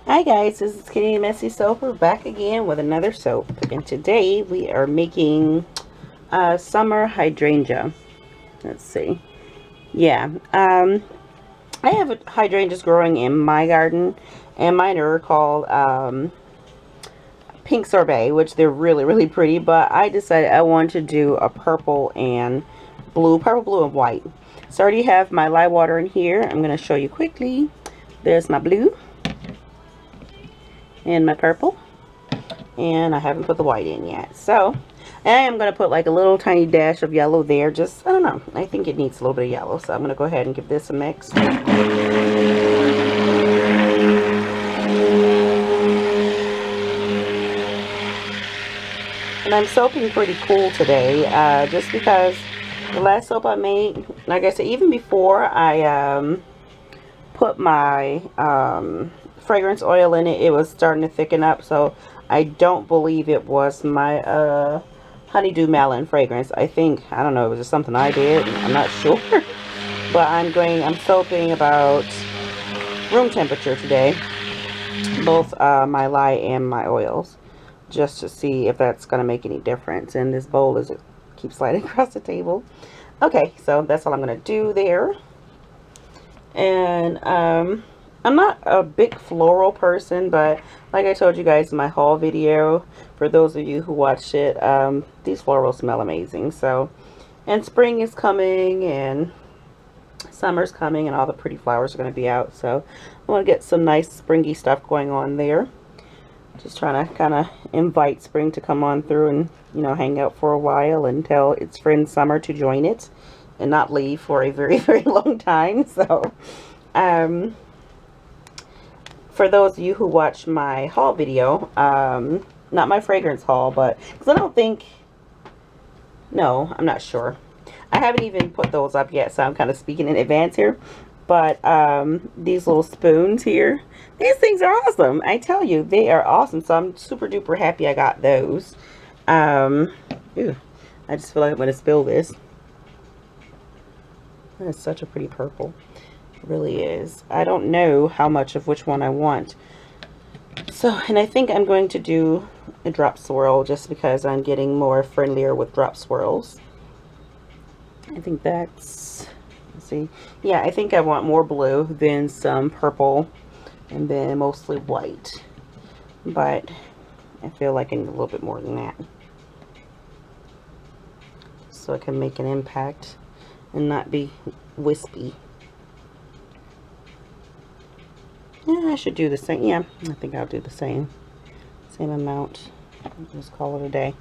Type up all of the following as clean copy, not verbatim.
Hi guys, this is Kitty Messy Soaper back again with another soap, and today we are making summer hydrangea. Let's see. Yeah, I have hydrangeas growing in my garden, and mine are called pink sorbet, which they're really pretty. But I decided I want to do a purple and blue, purple, blue, and white. So I already have my lye water in here. I'm going to show you quickly. There's my blue and my purple. And I haven't put the white in yet. So I am going to put like a little tiny dash of yellow there. Just, I don't know. I think it needs a little bit of yellow. So I'm going to go ahead and give this a mix. And I'm soaping pretty cool today. Just because the last soap I made, like I said, even before I put my fragrance oil in it, it was starting to thicken up. So I don't believe it was my honeydew melon fragrance. I think, I don't know, it was just something I did. I'm not sure. But I'm soaping about room temperature today, both my lye and my oils, just to see if that's going to make any difference. And this bowl is, it keeps sliding across the table. Okay, so that's all I'm going to do there. And I'm not a big floral person, but like I told you guys in my haul video, for those of you who watched it, these florals smell amazing. So, and spring is coming and summer's coming and all the pretty flowers are going to be out. So I want to get some nice springy stuff going on there. Just trying to kind of invite spring to come on through and, you know, hang out for a while and tell its friend summer to join it and not leave for a very long time. So for those of you who watched my haul video, not my fragrance haul, but because I don't think, no, I'm not sure. I haven't even put those up yet, so I'm kind of speaking in advance here. But these little spoons here, these things are awesome. I tell you, they are awesome. So I'm super duper happy I got those. Ew, I just feel like I'm going to spill this. That's such a pretty purple. It really is. I don't know how much of which one I want. So, and I think I'm going to do a drop swirl just because I'm getting more friendlier with drop swirls. I think that's, let's see. Yeah, I think I want more blue than some purple and then mostly white. But I feel like I need a little bit more than that, so I can make an impact and not be wispy. Yeah, I should do the same. Yeah, I think I'll do the same amount. Just call it a day.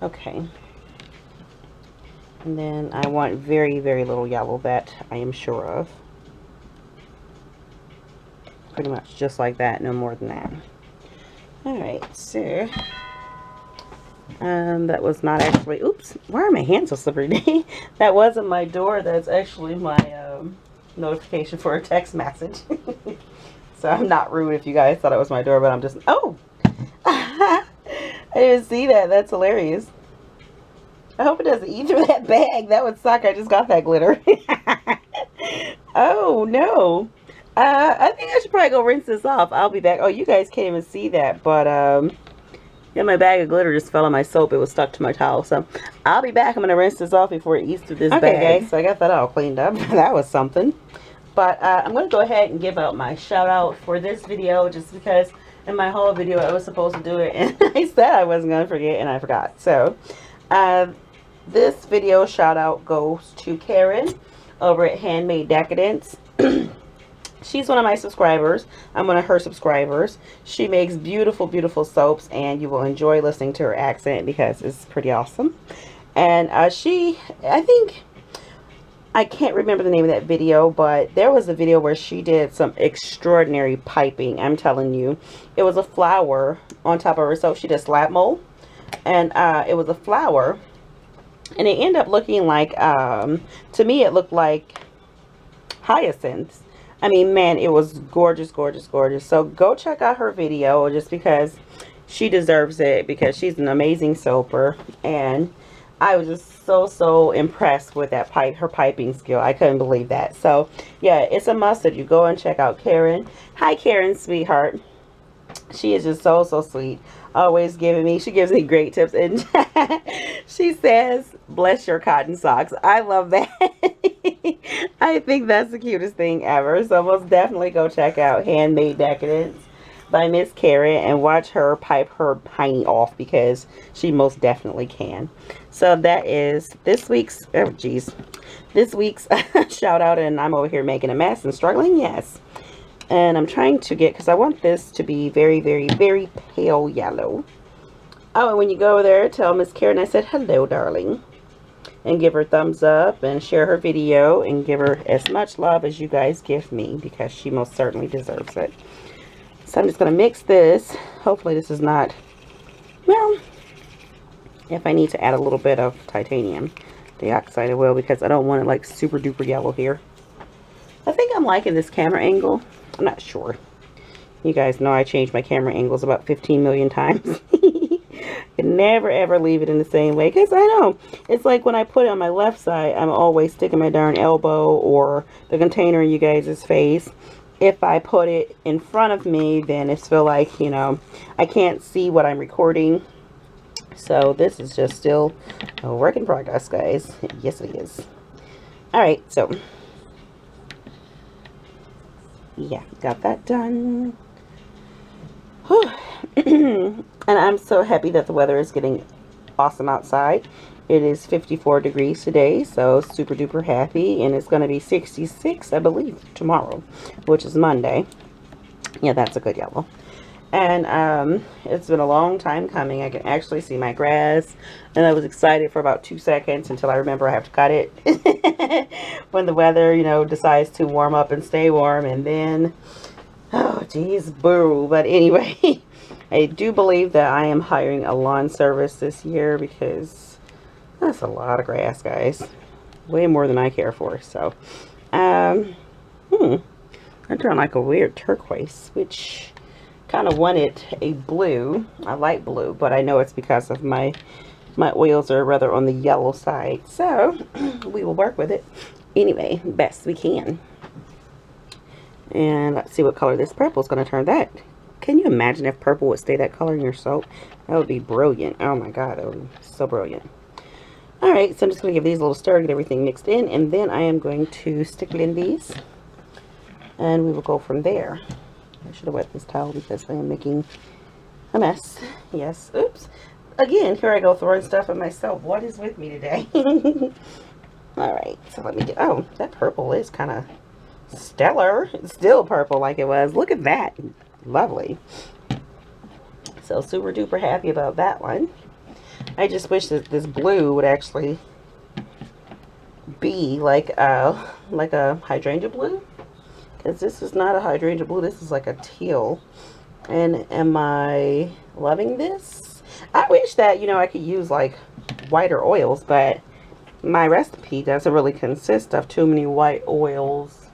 Okay. And then I want very little yellow, that I am sure of. Pretty much just like that, no more than that. Alright, so that was not actually, oops, why are my hands so slippery? That wasn't my door. That's actually my notification for a text message. So I'm not rude if you guys thought it was my door, but I'm just, oh, I didn't see that. That's hilarious. I hope it doesn't eat through that bag. That would suck. I just got that glitter. Oh no. I think I should probably go rinse this off. I'll be back. Oh, you guys can't even see that, but yeah, my bag of glitter just fell on my soap. It was stuck to my towel. So I'll be back. I'm gonna rinse this off before it eats through this bag. Okay, guys. So I got that all cleaned up. That was something. But I'm gonna go ahead and give out my shout out for this video, just because in my whole video I was supposed to do it and I said I wasn't gonna forget and I forgot. So this video shout out goes to Karen over at Handmade Decadence. She's one of my subscribers. I'm one of her subscribers. She makes beautiful soaps, and you will enjoy listening to her accent because it's pretty awesome. And I think, I can't remember the name of that video, but there was a video where she did some extraordinary piping. I'm telling you, it was a flower on top of her soap. She did slab mold, and it was a flower, and it ended up looking like, to me it looked like hyacinths. I mean, man, it was gorgeous. So go check out her video, just because she deserves it, because she's an amazing soaper. And I was just so impressed with that her piping skill. I couldn't believe that. So yeah, it's a must that you go and check out Karen. Hi Karen, sweetheart. She is just so, so sweet. Always giving me, she gives me great tips. And she says, bless your cotton socks. I love that. I think that's the cutest thing ever. So most definitely go check out Handmade Decadence by Miss Karen and watch her pipe her hiney off, because she most definitely can. So that is this week's, oh geez, this week's shout out. And I'm over here making a mess and struggling. Yes. And I'm trying to get, because I want this to be very, very, very pale yellow. Oh, and when you go over there, tell Miss Karen I said hello, darling. And give her thumbs up and share her video and give her as much love as you guys give me, because she most certainly deserves it. So I'm just going to mix this. Hopefully this is not, well, if I need to add a little bit of titanium dioxide, I will, because I don't want it like super duper yellow here. I think I'm liking this camera angle. I'm not sure. You guys know I change my camera angles about 15 million times. Can never ever leave it in the same way, because I know it's like when I put it on my left side, I'm always sticking my darn elbow or the container in you guys' face. If I put it in front of me, then it's feel like, you know, I can't see what I'm recording. So this is just still a work in progress, guys. Yes, it is. All right, so yeah, got that done. And I'm so happy that the weather is getting awesome outside. It is 54 degrees today, so super duper happy. And it's going to be 66, I believe, tomorrow, which is Monday. Yeah, that's a good yellow. And it's been a long time coming. I can actually see my grass, and I was excited for about 2 seconds until I remember I have to cut it when the weather, you know, decides to warm up and stay warm. And then, oh geez, boo. But anyway, I do believe that I am hiring a lawn service this year, because that's a lot of grass, guys. Way more than I care for. So I turned like a weird turquoise, which kind of wanted a blue. I like blue, but I know it's because of my oils are rather on the yellow side, so we will work with it anyway best we can. And let's see what color this purple is going to turn. That, can you imagine if purple would stay that color in your soap? That would be brilliant. Oh my god, that would be so brilliant. All right, so I'm just going to give these a little stir, get everything mixed in, and then I am going to stick it in these, and we will go from there. I should have wet this towel because I am making a mess. Yes. Oops. Again, here I go throwing stuff at myself. What is with me today? Alright, so let me do... Oh, that purple is kind of stellar. It's still purple like it was. Look at that. Lovely. So super duper happy about that one. I just wish that this blue would actually be like a hydrangea blue. Because this is not a hydrangea blue, this is like a teal. And am I loving this? I wish that, you know, I could use like whiter oils, but my recipe doesn't really consist of too many white oils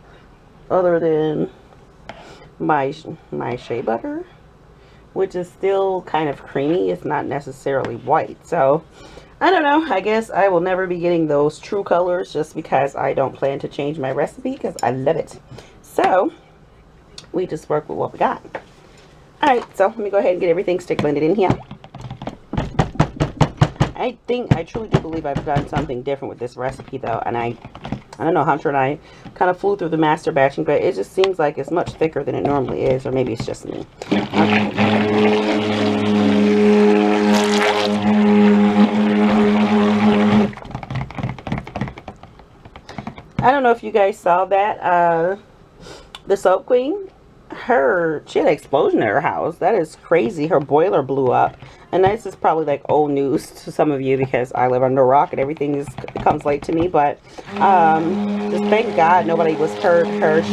other than my shea butter, which is still kind of creamy. It's not necessarily white. So I don't know. I guess I will never be getting those true colors, just because I don't plan to change my recipe, because I love it. So we just work with what we got. Alright, so let me go ahead and get everything stick blended in here. I truly do believe I've done something different with this recipe though, and I don't know, Hunter and I kind of flew through the master batching, but it just seems like it's much thicker than it normally is, or maybe it's just me. Okay. I don't know if you guys saw that. The Soap Queen, she had an explosion at her house. That is crazy. Her boiler blew up. And this is probably like old news to some of you, because I live under a rock and everything comes late to me. But just thank God nobody was hurt. Her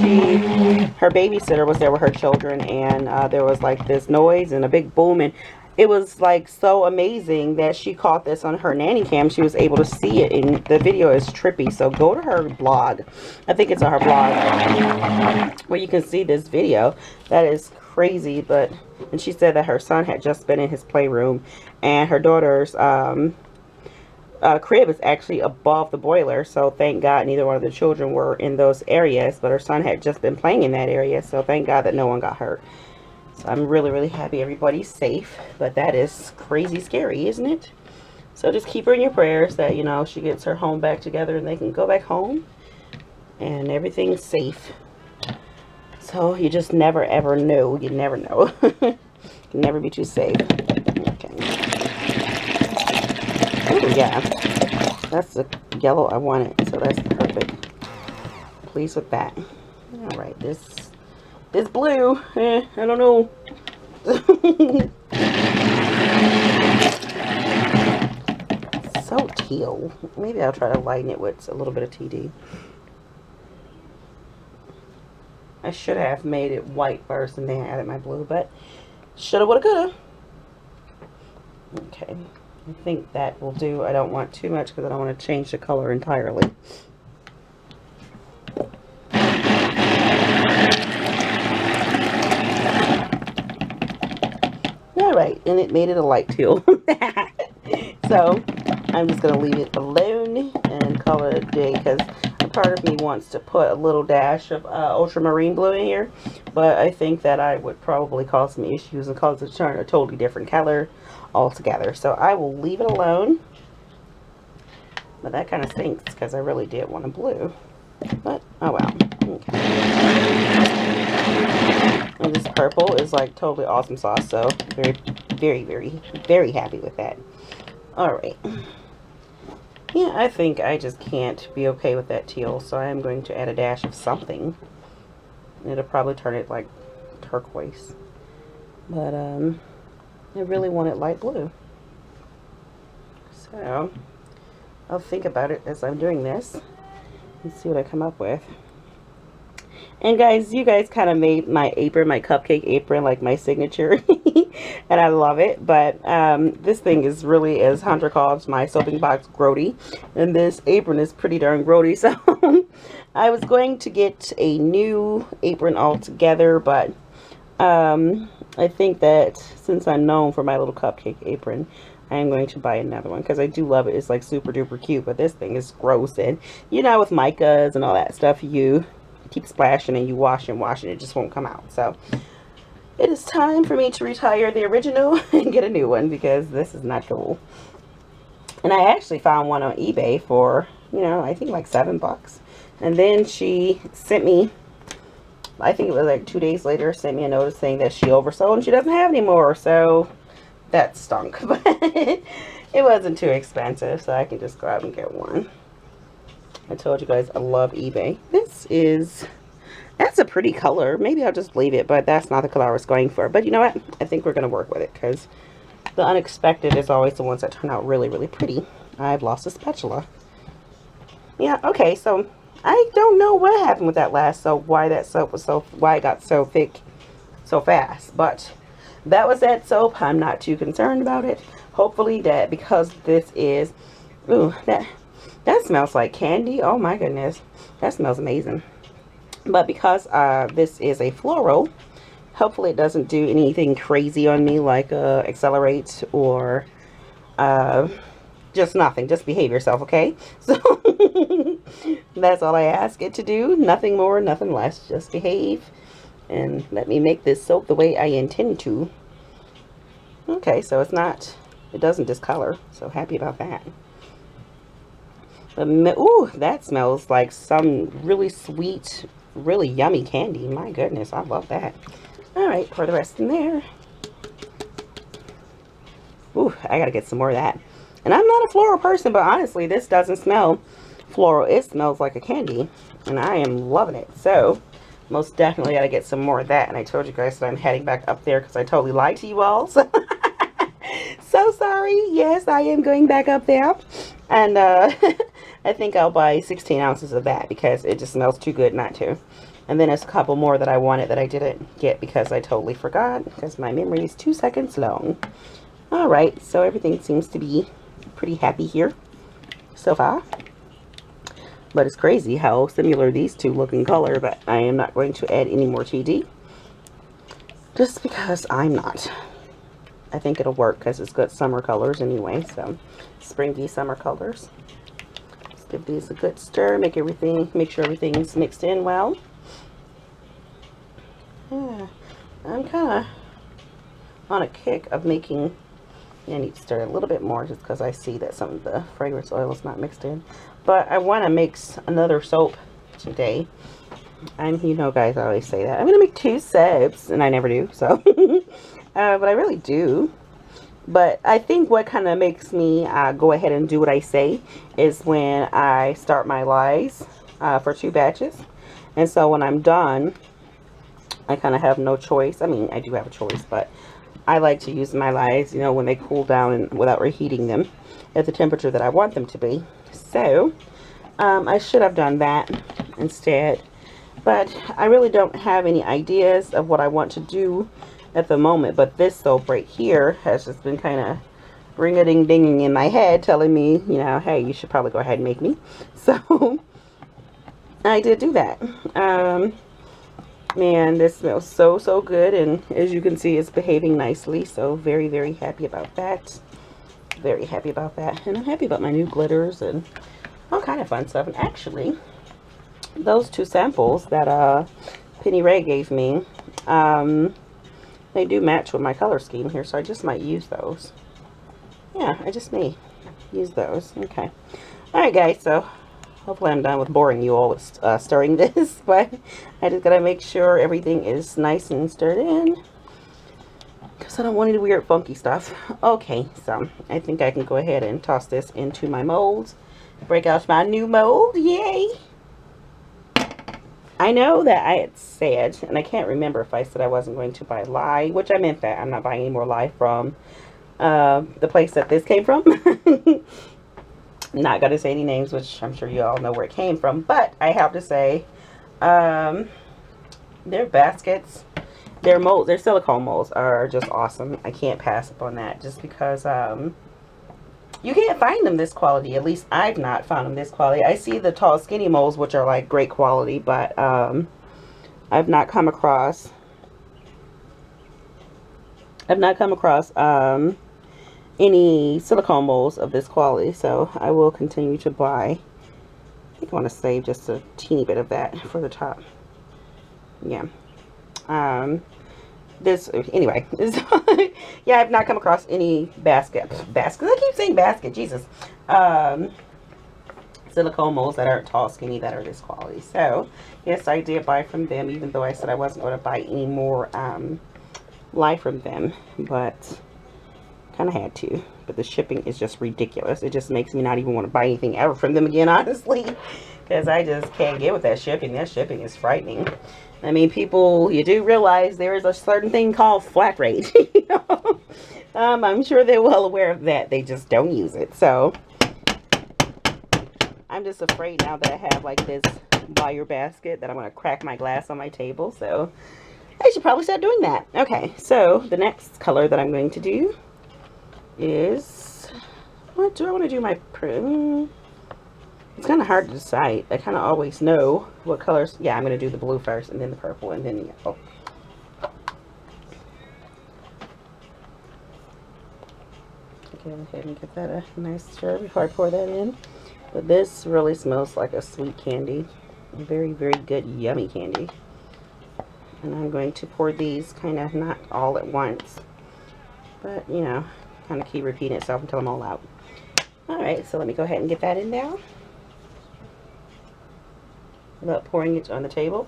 babysitter was there with her children, and there was like this noise and a big boom, and it was like so amazing that she caught this on her nanny cam. She was able to see it, and the video is trippy. So go to her blog. I think it's on her blog where you can see this video. That is crazy. But and she said that her son had just been in his playroom, and her daughter's crib is actually above the boiler. So thank God neither one of the children were in those areas, but her son had just been playing in that area. So thank God that no one got hurt. So I'm really, really happy everybody's safe. But that is crazy scary, isn't it? So just keep her in your prayers that, you know, she gets her home back together and they can go back home and everything's safe. So you just never ever know. You never know. You can never be too safe. Okay. Oh yeah. That's the yellow I wanted. So that's perfect. Pleased with that. Alright, this blue. I don't know. So teal. Maybe I'll try to lighten it with a little bit of TD. I should have made it white first and then added my blue, but shoulda, woulda, coulda. Okay, I think that will do. I don't want too much because I don't want to change the color entirely. Alright, and it made it a light teal. So I'm just going to leave it alone and call it a day because a part of me wants to put a little dash of ultramarine blue in here, but I think that I would probably cause some issues and cause it to turn a totally different color altogether. So I will leave it alone. But that kind of stinks because I really did want a blue. But oh well. Okay. And this purple is like totally awesome sauce, so very, very, very, very happy with that. Alright. Yeah, I think I just can't be okay with that teal, so I am going to add a dash of something. It'll probably turn it like turquoise. But I really want it light blue. So I'll think about it as I'm doing this and see what I come up with. And guys, you guys kind of made my apron, my cupcake apron, like my signature. And I love it. But this thing is really, as Hunter calls, my soaping box grody. And this apron is pretty darn grody. So I was going to get a new apron altogether. But I think that since I'm known for my little cupcake apron, I am going to buy another one because I do love it. It's like super duper cute. But this thing is gross. And you know, with micas and all that stuff, you keep splashing and you wash and it just won't come out. So it is time for me to retire the original and get a new one because this is not cool. And I actually found one on eBay for, you know, I think like $7. And then she sent me, I think it was like 2 days later, sent me a notice saying that she oversold and she doesn't have any more. So that stunk. But it wasn't too expensive, so I can just go out and get one. I told you guys I love eBay. That's a pretty color. Maybe I'll just leave it, but that's not the color I was going for. But you know what? I think we're going to work with it because the unexpected is always the ones that turn out really, really pretty. I've lost a spatula. Yeah, okay, so I don't know what happened with that last soap, why that soap was why it got so thick so fast. But that was that soap. I'm not too concerned about it. Hopefully that, because this is, ooh, that smells like candy. Oh my goodness. That smells amazing. But because this is a floral, hopefully it doesn't do anything crazy on me like accelerate or just nothing. Just behave yourself, okay? So that's all I ask it to do. Nothing more, nothing less. Just behave and let me make this soap the way I intend to. Okay, so it doesn't discolor. So happy about that. Ooh, that smells like some really sweet, really yummy candy. My goodness, I love that. Alright, pour the rest in there. Ooh, I gotta get some more of that. And I'm not a floral person, but honestly, this doesn't smell floral. It smells like a candy. And I am loving it. So, most definitely gotta get some more of that. And I told you guys that I'm heading back up there because I totally lied to you all. So, so sorry. Yes, I am going back up there. And, I think I'll buy 16 ounces of that because it just smells too good not to. And then there's a couple more that I wanted that I didn't get because I totally forgot because my memory is 2 seconds long. Alright, so everything seems to be pretty happy here so far. But it's crazy how similar these two look in color, but I am not going to add any more TD. Just because I'm not. I think it'll work because it's got summer colors anyway, so springy summer colors. Give these a good stir, make sure everything's mixed in well. Yeah, I'm kind of on a kick of making, I need to stir a little bit more just because I see that some of the fragrance oil is not mixed in. But I want to mix another soap today. And you know, guys, I always say that. I'm going to make 2 soaps, and I never do, so. But I really do. But I think what kind of makes me go ahead and do what I say is when I start my lies for 2 batches. And so when I'm done, I kind of have no choice. I mean, I do have a choice, but I like to use my lies, you know, when they cool down and without reheating them at the temperature that I want them to be. So, I should have done that instead. But I really don't have any ideas of what I want to do at the moment. But this soap right here has just been kind of ring-a-ding-dinging in my head, telling me, you know, hey, you should probably go ahead and make me. So, I did do that. Man, this smells so, so good. And as you can see, it's behaving nicely. So, very, very happy about that. Very happy about that. And I'm happy about my new glitters and all kind of fun stuff. And actually, those 2 samples that Penny Ray gave me, they do match with my color scheme here. So, I just might use those. Yeah, I just may use those. Okay. Alright, guys. So, hopefully I'm done with boring you all with stirring this, but I just gotta make sure everything is nice and stirred in because I don't want any weird funky stuff. Okay, so I think I can go ahead and toss this into my molds. Break out my new mold, yay! I know that I had said, and I can't remember if I said I wasn't going to buy lye, which I meant that I'm not buying any more lye from the place that this came from. Not gonna say any names, which I'm sure you all know where it came from, but I have to say their baskets, their molds, their silicone molds are just awesome. I can't pass up on that just because you can't find them this quality. At least I've not found them this quality. I see the tall skinny molds, which are like great quality, but I've not come across any silicone molds of this quality, so I will continue to buy. I think I want to save just a teeny bit of that for the top. Yeah. This anyway. Yeah, I've not come across any basket. I keep saying basket. Jesus. Silicone molds that aren't tall, skinny, that are this quality. So yes, I did buy from them, even though I said I wasn't going to buy any more lye from them, but kind of had to. But the shipping is just ridiculous. It just makes me not even want to buy anything ever from them again, honestly, because I just can't get with that shipping. That shipping is frightening. I mean, people, you do realize there is a certain thing called flat rate. You know? I'm sure they're well aware of that. They just don't use it. So I'm just afraid now that I have like this buyer basket that I'm going to crack my glass on my table. So I should probably start doing that. Okay, so the next color that I'm going to do is, what do I want to do my print? It's kind of hard to decide. I kind of always know what colors. Yeah, I'm going to do the blue first, and then the purple, and then the yellow. Go ahead and get that a nice stir before I pour that in. But this really smells like a sweet candy. A very, very good, yummy candy. And I'm going to pour these kind of not all at once, but you know, kind of keep repeating itself until I'm all out. Alright, so let me go ahead and get that in now without pouring it on the table.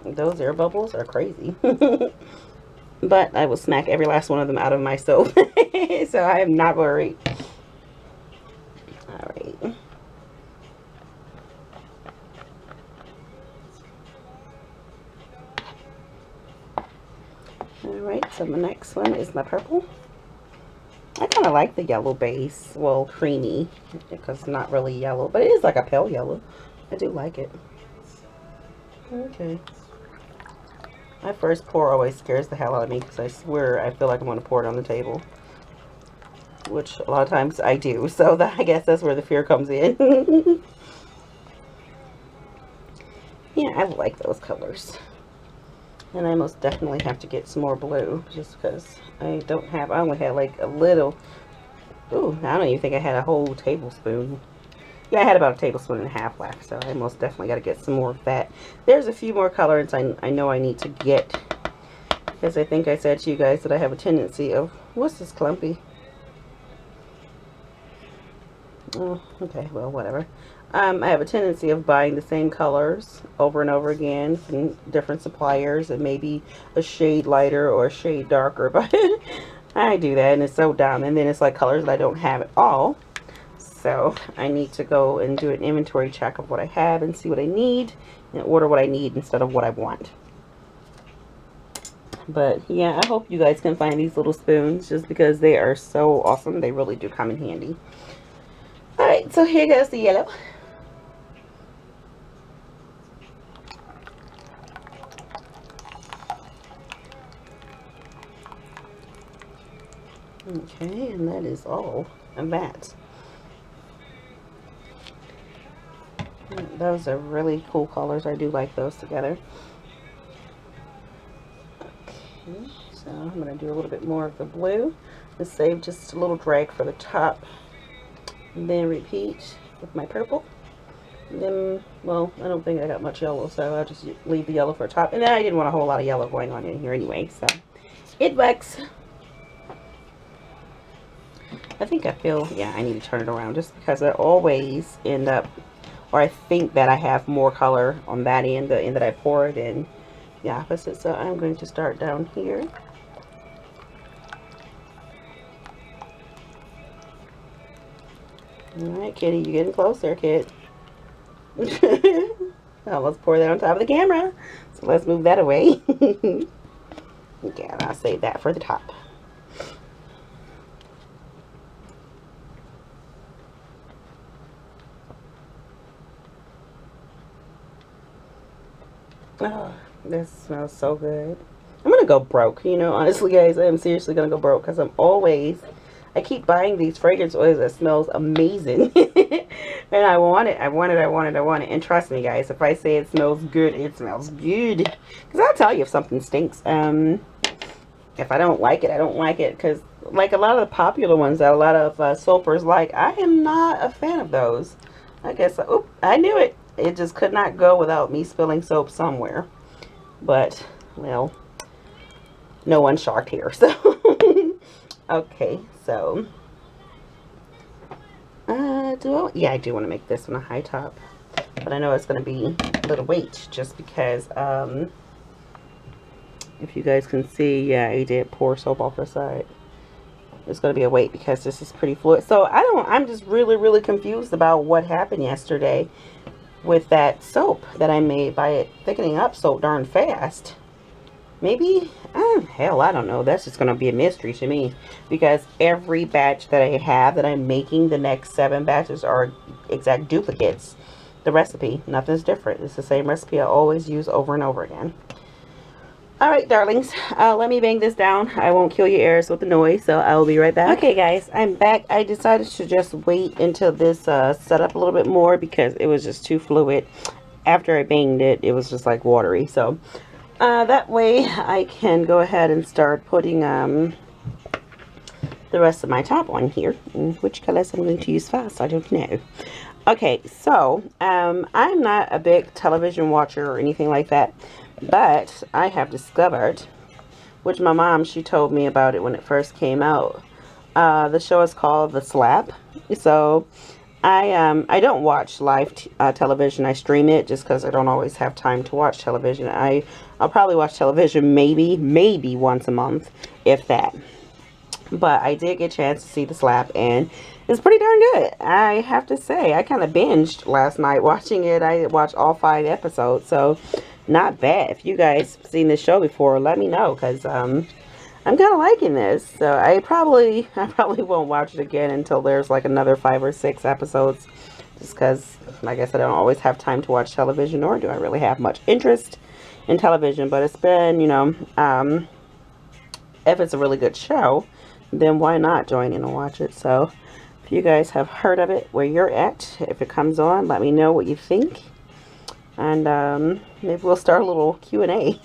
Those air bubbles are crazy. But I will smack every last one of them out of my soap. So I am not worried. Alright. Alright, so my next one is my purple. I kind of like the yellow base. Well, creamy, because it's not really yellow, but it is like a pale yellow. I do like it. Okay. My first pour always scares the hell out of me because I swear I feel like I'm going to pour it on the table. Which a lot of times I do. So that, I guess that's where the fear comes in. Yeah, I like those colors. And I most definitely have to get some more blue. Just because I don't have, I only had like a little. Ooh, I don't even think I had a whole tablespoon Yeah, I had about a tablespoon and a half left, so I most definitely got to get some more of that. There's a few more colors I know I need to get, because I think I said to you guys that I have a tendency of, what's this clumpy? Oh, okay, well, whatever. I have a tendency of buying the same colors over and over again from different suppliers, and maybe a shade lighter or a shade darker, but I do that, and it's so dumb. And then it's like colors that I don't have at all. So I need to go and do an inventory check of what I have and see what I need, and order what I need instead of what I want. But yeah, I hope you guys can find these little spoons, just because they are so awesome. They really do come in handy. Alright, so here goes the yellow. Okay, and that is all of that. Those are really cool colors. I do like those together. Okay, so I'm going to do a little bit more of the blue to save just a little drag for the top. And then repeat with my purple. And then, well, I don't think I got much yellow, so I'll just leave the yellow for the top. And then I didn't want a whole lot of yellow going on in here anyway, so it works. I think I feel, yeah, I need to turn it around, just because I always end up, or I think that I have more color on that end, the end that I pour it in, the opposite. So I'm going to start down here. Alright, kitty, you're getting closer, kid. Let's pour that on top of the camera. So let's move that away. Okay, and I'll save that for the top. Oh, this smells so good. I'm gonna go broke, you know, honestly, guys. I am seriously gonna go broke, because I keep buying these fragrance oils that smells amazing. And I want it. And trust me, guys, if I say it smells good, it smells good. Because I'll tell you if something stinks. If I don't like it, I don't like it. Because like a lot of the popular ones that a lot of soapers like, I am not a fan of those. I guess, oop, I knew it. It just could not go without me spilling soap somewhere. But, well, no one's shocked here. So, okay, so, yeah, I do want to make this one a high top. But I know it's going to be a little weight, just because, if you guys can see, yeah, I did pour soap off the side. It's going to be a weight because this is pretty fluid. So, I'm just really, really confused about what happened yesterday with that soap that I made by it thickening up so darn fast. Maybe, hell, I don't know. That's just going to be a mystery to me, because every batch that I have that I'm making, the next 7 batches are exact duplicates. The recipe, nothing's different. It's the same recipe I always use over and over again. Alright, darlings, let me bang this down. I won't kill your ears with the noise, so I will be right back. Okay, guys, I'm back. I decided to just wait until this set up a little bit more, because it was just too fluid. After I banged it, it was just like watery. So that way I can go ahead and start putting the rest of my top on here. Which colors I'm going to use first, I don't know. Okay, so I'm not a big television watcher or anything like that. But I have discovered, which my mom, she told me about it when it first came out. The show is called The Slap. So I don't watch live television. I stream it just because I don't always have time to watch television. I'll probably watch television maybe once a month, if that. But I did get a chance to see The Slap, and it's pretty darn good. I have to say, I kind of binged last night watching it. I watched all 5 episodes, so not bad. If you guys seen this show before, let me know, because I'm kind of liking this. So I probably won't watch it again until there's like another 5 or 6 episodes, just because, like I said, I don't always have time to watch television, nor do I really have much interest in television. But it's been, you know, if it's a really good show, then why not join in and watch it? So if you guys have heard of it, where you're at, if it comes on, let me know what you think. And maybe we'll start a little Q&A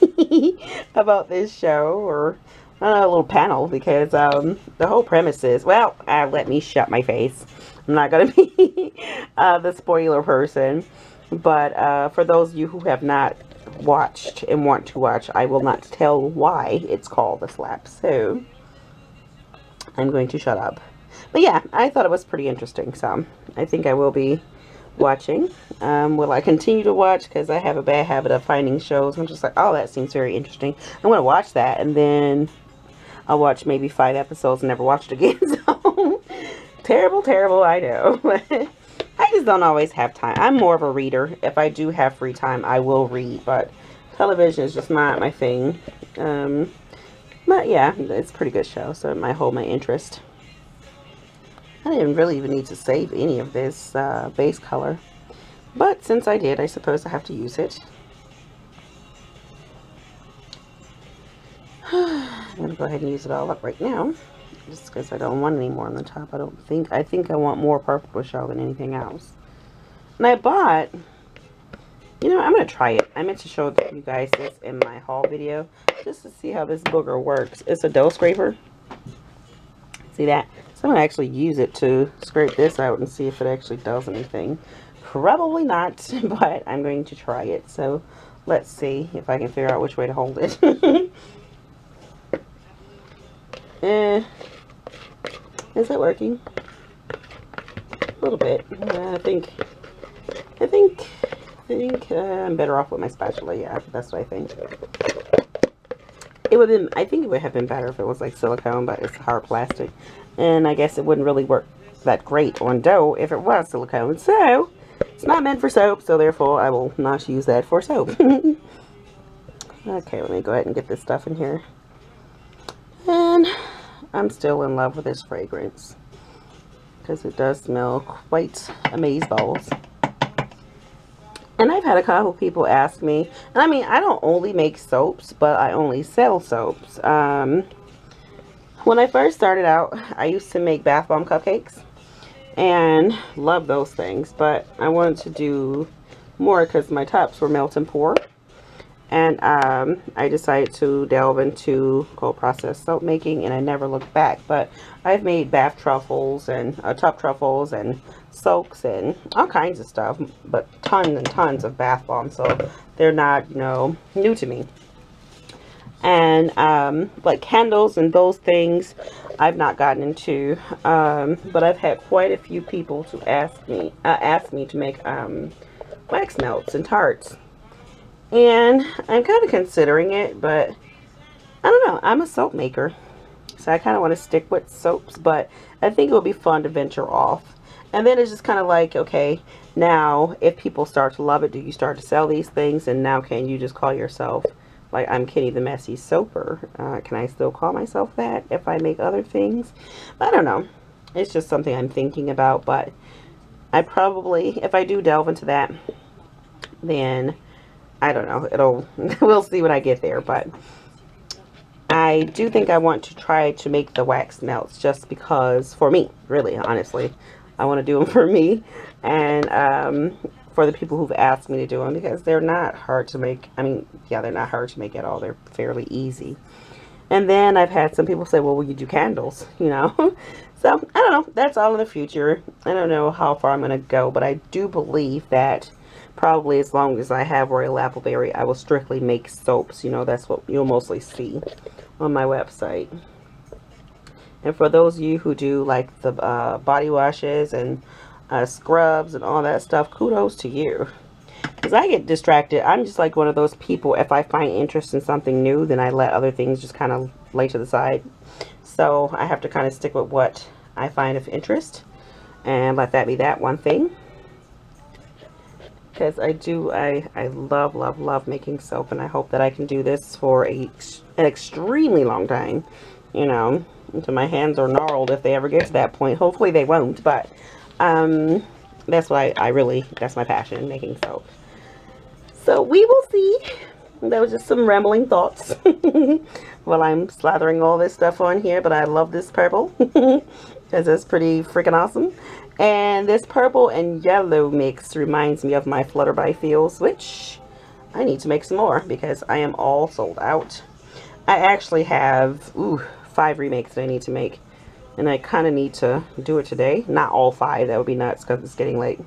about this show, or a little panel, because the whole premise is, well, let me shut my face. I'm not going to be the spoiler person. But for those of you who have not watched and want to watch, I will not tell why it's called the slap. So I'm going to shut up. But yeah, I thought it was pretty interesting. So I think I will be watching. Will I continue to watch? Because I have a bad habit of finding shows. I'm just like, oh, that seems very interesting. I'm going to watch that. And then I'll watch maybe 5 episodes and never watch it again. So terrible, terrible, I know. I just don't always have time. I'm more of a reader. If I do have free time, I will read. But television is just not my thing. But yeah, it's a pretty good show. So it might hold my interest. I didn't really even need to save any of this base color. But since I did, I suppose I have to use it. I'm going to go ahead and use it all up right now. Just because I don't want any more on the top. I think I want more purple to show than anything else. And I bought, you know, I'm going to try it. I meant to show you guys this in my haul video. Just to see how this booger works. It's a dough scraper. See that? So I'm going to actually use it to scrape this out and see if it actually does anything. Probably not, but I'm going to try it. So let's see if I can figure out which way to hold it. Is it working? A little bit. I think I'm better off with my spatula. Yeah, that's what I think. It would have been, I think it would have been better if it was like silicone, but it's hard plastic. And I guess it wouldn't really work that great on dough if it was silicone. So, it's not meant for soap, so therefore I will not use that for soap. Okay, let me go ahead and get this stuff in here. And I'm still in love with this fragrance. Because it does smell quite amazeballs. And I've had a couple people ask me, and I mean, I don't only make soaps, but I only sell soaps. When I first started out, I used to make bath bomb cupcakes, and love those things, but I wanted to do more because my tops were melt and pour. And I decided to delve into cold process soap making, and I never looked back. But I've made bath truffles and tub truffles and soaks and all kinds of stuff, but tons and tons of bath bombs, so they're not, you know, new to me. And like candles and those things I've not gotten into, but I've had quite a few people to ask me to make wax melts and tarts. And I'm kind of considering it, but I don't know. I'm a soap maker, so I kind of want to stick with soaps, but I think it would be fun to venture off. And then it's just kind of like, okay, now if people start to love it, do you start to sell these things? And now can you just call yourself, like, I'm Kenny the Messy Soaper? Can I still call myself that if I make other things? I don't know. It's just something I'm thinking about, but I probably, if I do delve into that, then I don't know, we'll see when I get there. But I do think I want to try to make the wax melts just because, for me, really, honestly, I want to do them for me and for the people who've asked me to do them, because they're not hard to make. I mean, yeah, they're not hard to make at all. They're fairly easy. And then I've had some people say, well, will you do candles, you know? So, I don't know. That's all in the future. I don't know how far I'm going to go, but I do believe that probably as long as I have Royal Appleberry, I will strictly make soaps. You know, that's what you'll mostly see on my website. And for those of you who do like the body washes and scrubs and all that stuff, kudos to you. Because I get distracted. I'm just like one of those people, if I find interest in something new, then I let other things just kind of lay to the side. So I have to kind of stick with what I find of interest and let that be that one thing. Because I love making soap, and I hope that I can do this for an extremely long time, you know, until my hands are gnarled if they ever get to that point. Hopefully they won't, but that's why that's my passion, making soap. So we will see. That was just some rambling thoughts while I'm slathering all this stuff on here, but I love this purple because it's pretty freaking awesome. And this purple and yellow mix reminds me of my Flutterby feels, which I need to make some more because I am all sold out. I actually have 5 remakes that I need to make. And I kind of need to do it today. Not all 5. That would be nuts because it's getting late.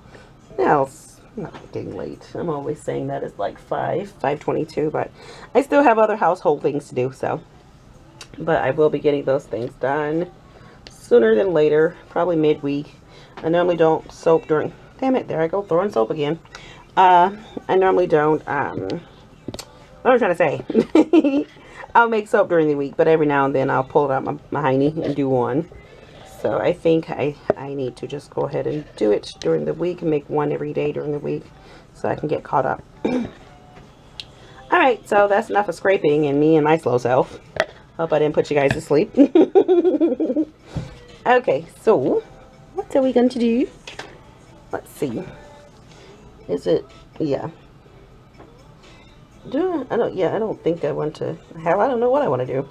No, it's not getting late. I'm always saying that it's like 5:22, but I still have other household things to do, so. But I will be getting those things done sooner than later, probably midweek. I normally don't soap during, damn it, there I go, throwing soap again. I normally don't, what am I trying to say? I'll make soap during the week, but every now and then I'll pull it out my hiney and do one. So I think I need to just go ahead and do it during the week and make one every day during the week so I can get caught up. Alright, so that's enough of scraping and me and my slow self. Hope I didn't put you guys to sleep. Okay, so what are we going to do? Let's see. Is it, yeah. I don't think I want to, hell, I don't know what I want to do.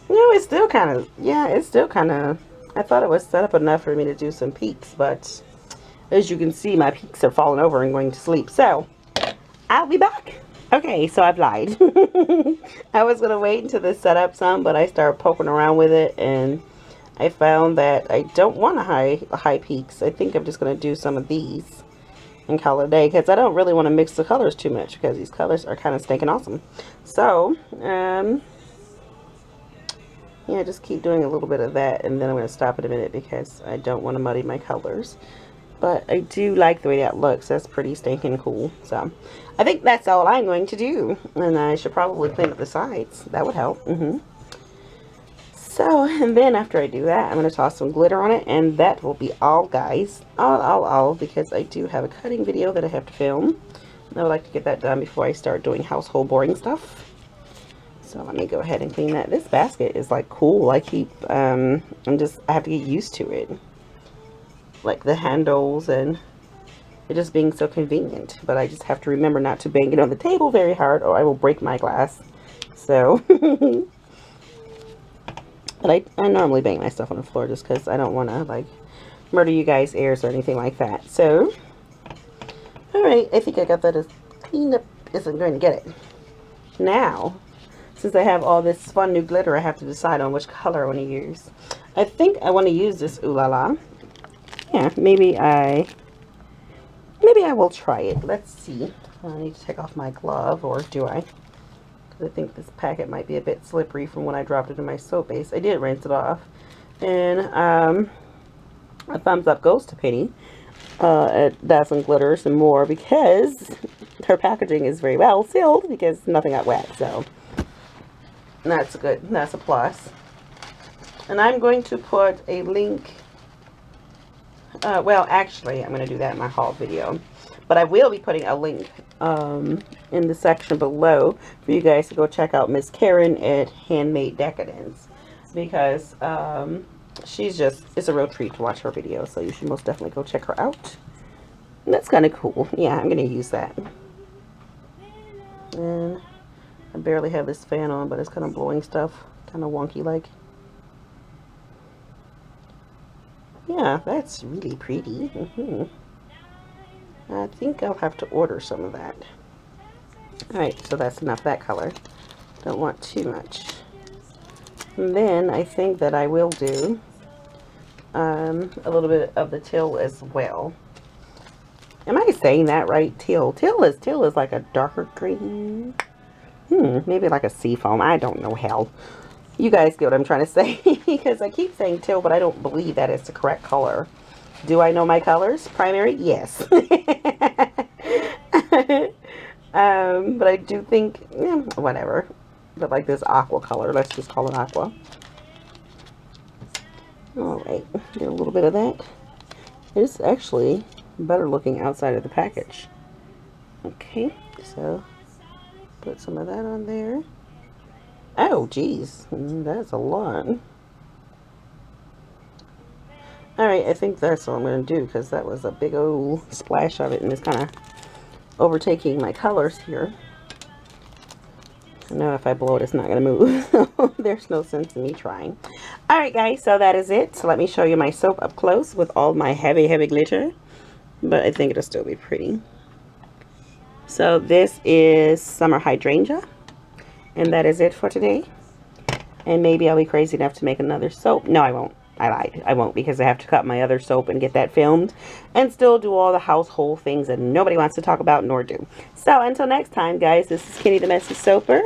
No, it's still kind of, yeah, it's still kind of, I thought it was set up enough for me to do some peaks, but as you can see, my peaks are falling over and going to sleep. So, I'll be back. Okay, so I've lied. I was going to wait until this set up some, but I started poking around with it, and I found that I don't want a high peaks. I think I'm just going to do some of these and call it a day, because I don't really want to mix the colors too much, because these colors are kind of stinking awesome. So, yeah, just keep doing a little bit of that, and then I'm going to stop in a minute because I don't want to muddy my colors. But I do like the way that looks. That's pretty stinking cool. So, I think that's all I'm going to do. And I should probably clean up the sides. That would help. So, and then after I do that, I'm going to toss some glitter on it. And that will be all, guys. All, because I do have a cutting video that I have to film. And I would like to get that done before I start doing household boring stuff. So let me go ahead and clean that. This basket is like cool. I have to get used to it. Like the handles and it just being so convenient. But I just have to remember not to bang it on the table very hard or I will break my glass. So, but I normally bang my stuff on the floor just because I don't want to like murder you guys' ears or anything like that. So, alright, I think I got that as cleaned up as I'm going to get it. Now, since I have all this fun new glitter, I have to decide on which color I want to use. I think I want to use this Ooh La La. Yeah, maybe I will try it. Let's see. I need to take off my glove, or do I? Because I think this packet might be a bit slippery from when I dropped it in my soap base. I did rinse it off. And a thumbs up goes to Penny at Dazzling Glitters and More, because her packaging is very well sealed because nothing got wet. So that's good. That's a plus. And I'm going to put a link. Well, actually, I'm going to do that in my haul video. But I will be putting a link in the section below for you guys to go check out Miss Karen at Handmade Decadence. Because it's a real treat to watch her videos. So you should most definitely go check her out. And that's kind of cool. Yeah, I'm going to use that. And I barely have this fan on, but it's kind of blowing stuff. Kind of wonky like. Yeah, that's really pretty. I think I'll have to order some of that. Alright, so that's enough of that color. Don't want too much. And then I think that I will do a little bit of the teal as well. Am I saying that right? Teal. Teal is like a darker green. Maybe like a sea foam. I don't know, hell. You guys get what I'm trying to say. Because I keep saying teal, but I don't believe that it's the correct color. Do I know my colors? Primary? Yes. But I do think, whatever. But like this aqua color. Let's just call it aqua. Alright. Get a little bit of that. It's actually better looking outside of the package. Okay. So, put some of that on there. Oh, geez. That's a lot. Alright, I think that's what I'm going to do, because that was a big old splash of it, and it's kind of overtaking my colors here. I know if I blow it, it's not going to move. There's no sense in me trying. Alright, guys, so that is it. So let me show you my soap up close with all my heavy, heavy glitter. But I think it'll still be pretty. So this is Summer Hydrangea. And that is it for today. And maybe I'll be crazy enough to make another soap. No, I won't. I lied. I won't, because I have to cut my other soap and get that filmed and still do all the household things that nobody wants to talk about nor do. So until next time, guys, this is Kenny the Messy Soaper.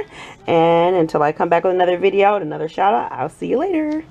And until I come back with another video and another shout out, I'll see you later.